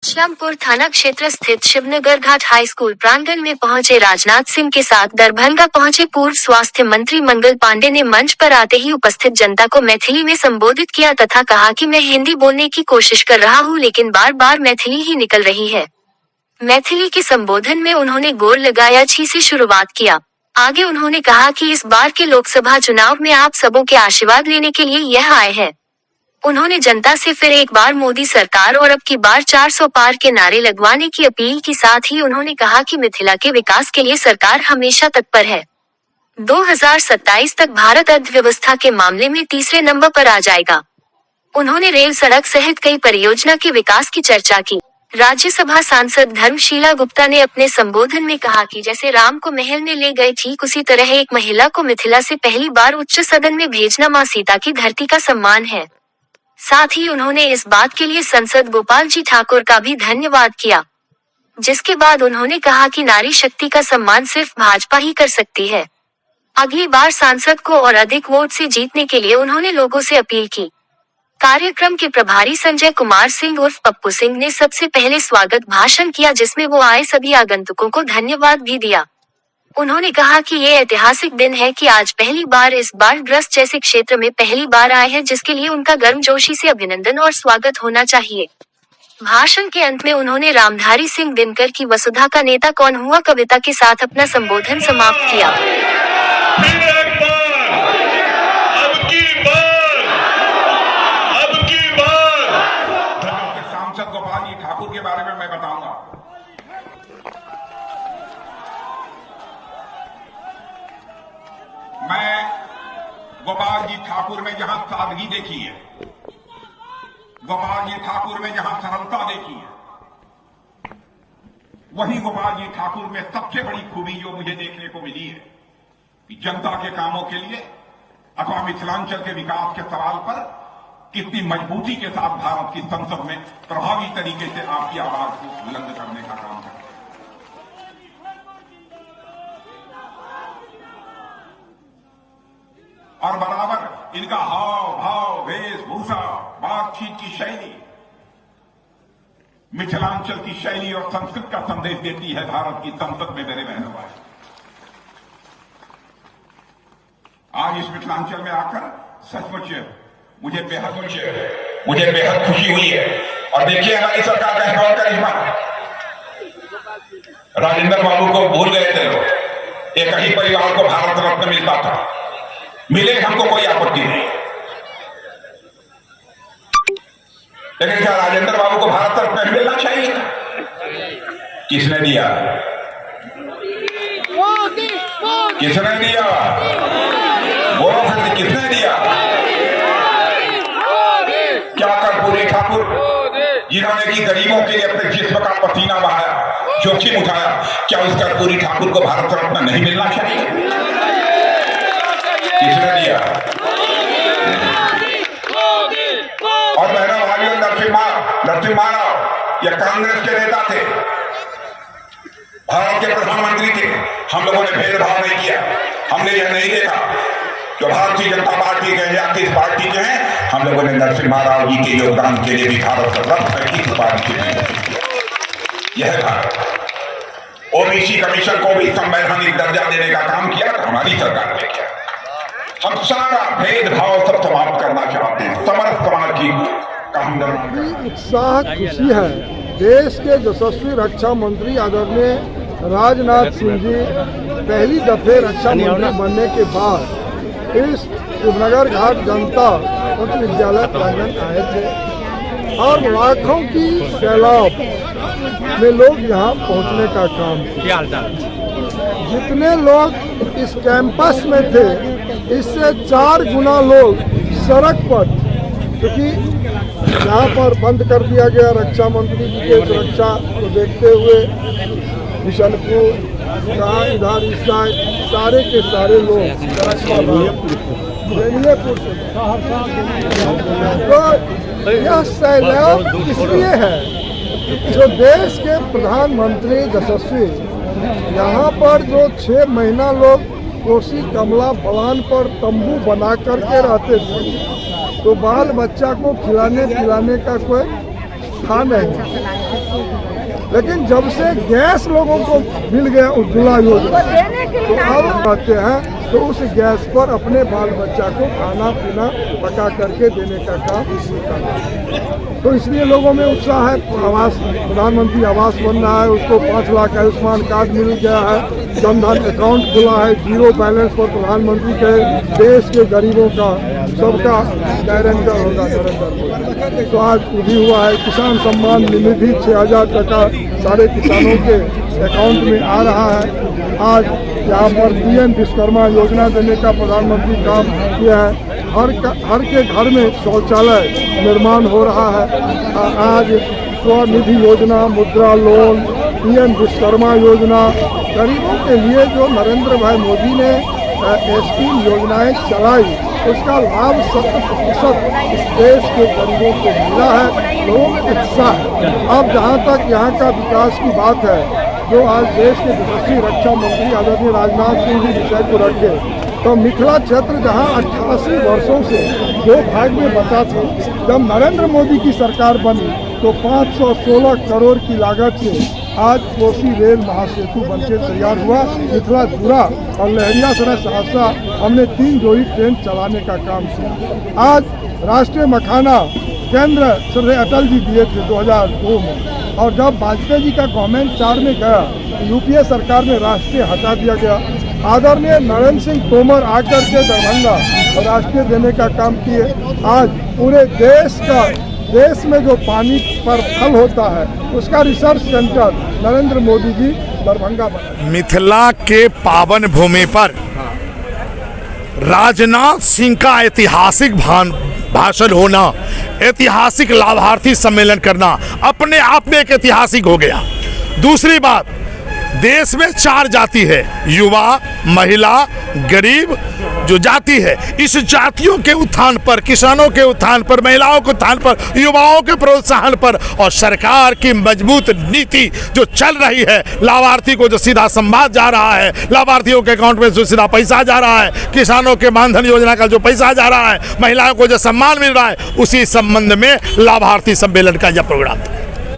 श्यामपुर थाना क्षेत्र स्थित शिवनगर घाट हाई स्कूल प्रांगण में पहुंचे राजनाथ सिंह के साथ दरभंगा पहुंचे पूर्व स्वास्थ्य मंत्री मंगल पांडे ने मंच पर आते ही उपस्थित जनता को मैथिली में संबोधित किया तथा कहा कि मैं हिंदी बोलने की कोशिश कर रहा हूं लेकिन बार बार मैथिली ही निकल रही है। मैथिली के संबोधन में उन्होंने गोर लगाया छी से शुरुआत किया। आगे उन्होंने कहा कि इस बार के लोकसभा चुनाव में आप सबों के आशीर्वाद लेने के लिए यह आए हैं। उन्होंने जनता से फिर एक बार मोदी सरकार और अब की बार 400 पार के नारे लगवाने की अपील की। साथ ही उन्होंने कहा कि मिथिला के विकास के लिए सरकार हमेशा तत्पर है। 2027 तक भारत अर्थव्यवस्था के मामले में तीसरे नंबर पर आ जाएगा। उन्होंने रेल सड़क सहित कई परियोजना के विकास की चर्चा की। राज्यसभा सांसद धर्मशीला गुप्ता ने अपने संबोधन में कहा कि जैसे राम को महल में ले गए ठीक उसी तरह एक महिला को मिथिला से पहली बार उच्च सदन में भेजना मां सीता की धरती का सम्मान है। साथ ही उन्होंने इस बात के लिए सांसद गोपाल जी ठाकुर का भी धन्यवाद किया, जिसके बाद उन्होंने कहा कि नारी शक्ति का सम्मान सिर्फ भाजपा ही कर सकती है। अगली बार सांसद को और अधिक वोट से जीतने के लिए उन्होंने लोगों से अपील की। कार्यक्रम के प्रभारी संजय कुमार सिंह उर्फ पप्पू सिंह ने सबसे पहले स्वागत भाषण किया, जिसमें वो आए सभी आगंतुकों को धन्यवाद भी दिया। उन्होंने कहा कि ये ऐतिहासिक दिन है कि आज पहली बार इस बाढ़ग्रस्त जैसे क्षेत्र में पहली बार आए हैं, जिसके लिए उनका गर्मजोशी से अभिनंदन और स्वागत होना चाहिए। भाषण के अंत में उन्होंने रामधारी सिंह दिनकर की वसुधा का नेता कौन हुआ कविता के साथ अपना संबोधन समाप्त किया। सांसद गोपाल जी ठाकुर के बारे में मैं बताऊंगा। मैं गोपाल जी ठाकुर में जहां सादगी देखी है, गोपाल जी ठाकुर में जहां सरलता देखी है, वही गोपाल जी ठाकुर में सबसे बड़ी खूबी जो मुझे देखने को मिली है कि जनता के कामों के लिए अथवा मिथिलांचल के विकास के सवाल पर कितनी मजबूती के साथ भारत की संसद में प्रभावी तरीके से आपकी आवाज को बुलंद करने का काम है। और बराबर इनका हाव भाव वेशभूषा बातचीत की शैली मिथिलांचल की शैली और संस्कृत का संदेश देती है भारत की संसद में। मेरे बहनों भाई, आज इस मिथिलांचल में आकर सचमुच मुझे बेहद खुशी हुई है। और देखिए हमारी सरकार का एक करिश्मा, राजेंद्र बाबू को भूल गए थे लोग। एक ही परिवार को भारत रत्न मिलता था, मिले हमको कोई आपत्ति नहीं, लेकिन क्या राजेंद्र बाबू को भारत रत्न मिलना चाहिए? किसने दिया? किसने दिया? बोलो फिर, किसने दिया? क्या कर्पूरी ठाकुर, जिन्होंने की गरीबों के लिए अपने जिस्म का पसीना बहाया, जोखिम उठाया, क्या उस कर्पूरी ठाकुर को भारत रत्न नहीं मिलना चाहिए? किसने दिया? और बहनों भाइयों, नरसिम्हा राव ये कांग्रेस के नेता थे, भारत के प्रधानमंत्री थे। हम लोगों ने भेदभाव नहीं किया, हमने यह नहीं देखा जो भारतीय जनता पार्टी के या किस पार्टी के हैं। हम लोगों ने नरसिम्हा राव जी के योगदान के लिए भी भारत रत्न की उपाधि दी। यह था ओबीसी कमीशन को भी संवैधानिक दर्जा देने का काम किया तो हमारी सरकार ने किया। हम सारा भेदभाव सब समाप्त करना चाहते हैं, समर्थ समाज की काम। उत्साह खुशी है। देश के यशस्वी रक्षा मंत्री आदरणीय राजनाथ सिंह जी पहली दफे रक्षा मंत्री बनने के बाद इस शिवनगर घाट जनता उच्च विद्यालय प्रांगण आए थे और लाखों की सैलाब में लोग यहाँ पहुँचने का काम किया। जितने लोग इस कैंपस में थे, इससे 4 गुना लोग सड़क पर, क्योंकि यहाँ पर बंद कर दिया गया रक्षा मंत्री जी के सुरक्षा को देखते हुए बिशनपुर कहाँ इधर इस साइड सारे के सारे लोग तो यह सैलाब इसलिए है जो देश के प्रधानमंत्री यशस्वी यहाँ पर जो 6 महीना लोग कोसी कमला बलान पर तंबू बना करके रहते थे, तो बाल बच्चा को खिलाने पिलाने का कोई था नहीं, लेकिन जब से गैस लोगों को मिल गया उज्ज्वला योजना, तो अब कहते हैं तो उस गैस पर अपने बाल बच्चा को खाना पीना पका करके देने का काम इसी का है। तो इसलिए लोगों में उत्साह है। आवास, प्रधानमंत्री आवास बन रहा है, उसको 5 लाख आयुष्मान कार्ड मिल गया है, जनधन अकाउंट खुला है, 0 बैलेंस पर प्रधानमंत्री के देश के गरीबों का सबका गारंटर होगा नरेंद्र मोदी। तो आज भी हुआ है किसान सम्मान निधि 6,000 टका सारे किसानों के अकाउंट में आ रहा है। आज यहाँ पर पीएम विश्वकर्मा योजना देने का प्रधानमंत्री काम किया है। हर के घर में शौचालय निर्माण हो रहा है। आज स्वनिधि योजना, मुद्रा लोन, पीएम विश्वकर्मा योजना, गरीबों के लिए जो नरेंद्र भाई मोदी ने स्कीम योजनाएं चलाई, उसका लाभ 100% इस देश के गरीबों को मिला है। लोगों में उत्साह है। अब जहाँ तक यहाँ का विकास की बात है, जो आज देश के यशस्वी रक्षा मंत्री आदरणीय राजनाथ सिंह जी विषय को रखे, तो मिथिला क्षेत्र जहाँ 88 वर्षों से 2 भाग में बचा था, जब नरेंद्र मोदी की सरकार बनी तो 516 करोड़ की लागत से आज कोसी रेल महासेतु बनके तैयार हुआ। मिथिला जुड़ा और लहरियासराय सहरसा हमने 3 जोड़ी ट्रेन चलाने का काम किया। आज राष्ट्रीय मखाना केंद्र श्री अटल जी दिए थे 2002 में, और जब वाजपेयी जी का गवर्नमेंट 4 में गया, यूपीए सरकार में राष्ट्रीय हटा दिया गया। आदरणीय नरेंद्र सिंह तोमर आकर के दरभंगा और राष्ट्रीय देने का काम किए। आज पूरे देश में जो पानी पर फल होता है, उसका रिसर्च सेंटर नरेंद्र मोदी जी दरभंगा बना। मिथिला के पावन भूमि पर राजनाथ सिंह का ऐतिहासिक भाषण होना, ऐतिहासिक लाभार्थी सम्मेलन करना अपने आप में एक ऐतिहासिक हो गया। दूसरी बात, देश में 4 जाति है, युवा, महिला, गरीब जो जाति है। इस जातियों के उत्थान पर, किसानों के उत्थान पर, महिलाओं के उत्थान पर, युवाओं के प्रोत्साहन पर और सरकार की मजबूत नीति जो चल रही है, लाभार्थी को जो सीधा संवाद जा रहा है, लाभार्थियों के अकाउंट में जो सीधा पैसा जा रहा है, किसानों के मानधन योजना का जो पैसा जा रहा है, महिलाओं को जो सम्मान मिल रहा है, उसी संबंध में लाभार्थी सम्मेलन का यह प्रोग्राम था।